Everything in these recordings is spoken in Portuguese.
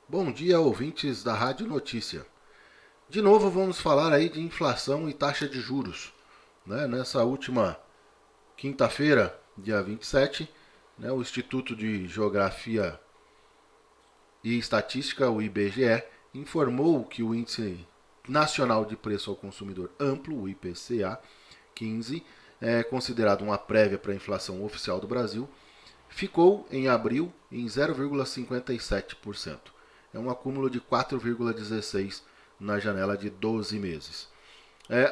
Bom dia, ouvintes da Rádio Notícia. De novo vamos falar aí de inflação e taxa de juros. Nessa última quinta-feira, dia 27, o Instituto de Geografia e Estatística, o IBGE, informou que o Índice Nacional de Preço ao Consumidor Amplo, o IPCA 15, considerado uma prévia para a inflação oficial do Brasil, ficou em abril em 0,57%. É um acúmulo de 4,16% na janela de 12 meses.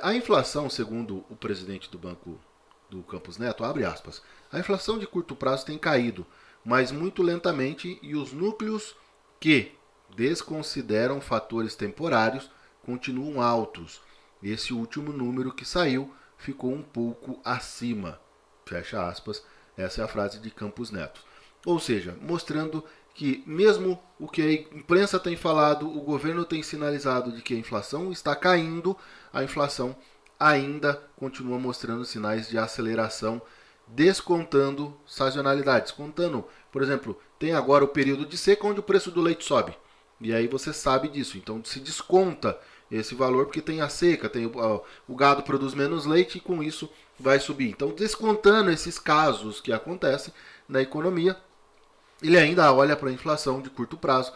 A inflação, segundo o presidente do Banco do Campos Neto, abre aspas, a inflação de curto prazo tem caído, mas muito lentamente, e os núcleos que desconsideram fatores temporários continuam altos. Esse último número que saiu ficou um pouco acima. Fecha aspas. Essa é a frase de Campos Neto. Ou seja, mostrando que mesmo o que a imprensa tem falado, o governo tem sinalizado de que a inflação está caindo, a inflação ainda continua mostrando sinais de aceleração, descontando sazonalidades. Contando, por exemplo, tem agora o período de seca onde o preço do leite sobe. E aí você sabe disso. Então se desconta esse valor porque tem a seca, o gado produz menos leite e com isso vai subir. Então, descontando esses casos que acontecem na economia, ele ainda olha para a inflação de curto prazo,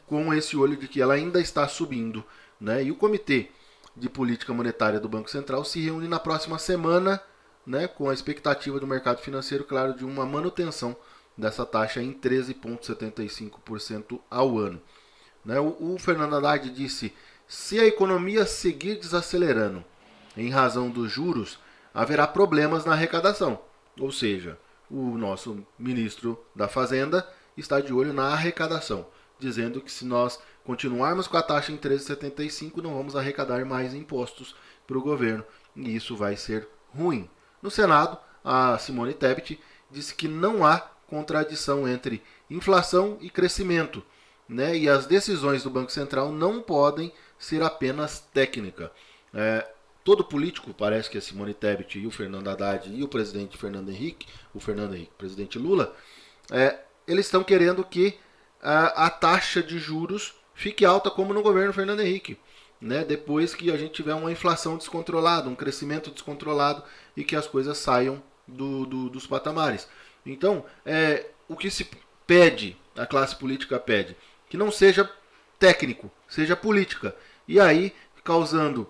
com esse olho de que ela ainda está subindo. E o Comitê de Política Monetária do Banco Central se reúne na próxima semana, com a expectativa do mercado financeiro, claro, de uma manutenção dessa taxa em 13,75% ao ano. O Fernando Haddad disse: se a economia seguir desacelerando em razão dos juros, haverá problemas na arrecadação. Ou seja, o nosso ministro da Fazenda está de olho na arrecadação, dizendo que se nós continuarmos com a taxa em 13,75, não vamos arrecadar mais impostos para o governo, e isso vai ser ruim. No Senado, a Simone Tebet disse que não há contradição entre inflação e crescimento, e as decisões do Banco Central não podem ser apenas técnica. Todo político, parece que a Simone Tebet e o Fernando Haddad e o presidente presidente Lula, eles estão querendo que a taxa de juros fique alta como no governo Fernando Henrique, depois que a gente tiver uma inflação descontrolada, um crescimento descontrolado e que as coisas saiam dos patamares. Então, o que se pede, a classe política pede, que não seja técnico, seja política. E aí, causando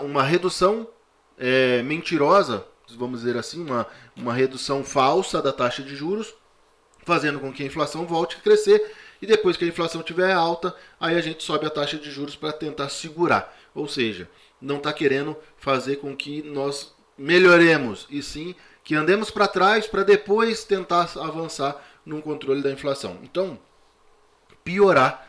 uma redução mentirosa, vamos dizer assim, uma redução falsa da taxa de juros, fazendo com que a inflação volte a crescer, e depois que a inflação estiver alta, aí a gente sobe a taxa de juros para tentar segurar. Ou seja, não está querendo fazer com que nós melhoremos, e sim que andemos para trás para depois tentar avançar no controle da inflação. Então, piorar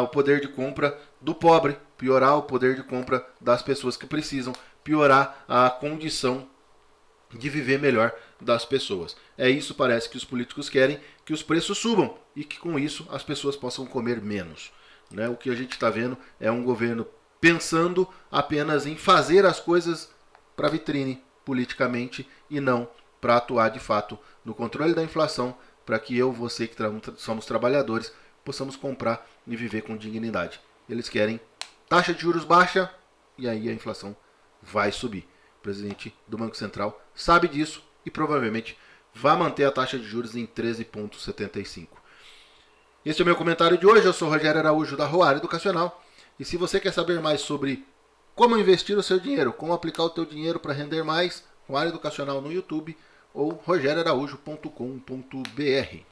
o poder de compra do pobre, piorar o poder de compra das pessoas que precisam, piorar a condição de viver melhor das pessoas. Isso parece que os políticos querem, que os preços subam e que com isso as pessoas possam comer menos. O que a gente está vendo é um governo pensando apenas em fazer as coisas para vitrine politicamente e não para atuar de fato no controle da inflação, para que eu, você que somos trabalhadores, possamos comprar e viver com dignidade. Eles querem taxa de juros baixa e aí a inflação vai subir. O presidente do Banco Central sabe disso e provavelmente vai manter a taxa de juros em 13,75. Este é o meu comentário de hoje. Eu sou Rogério Araújo da Roar Educacional. E se você quer saber mais sobre como investir o seu dinheiro, como aplicar o teu dinheiro para render mais, Roar Educacional no YouTube ou rogerioaraújo.com.br.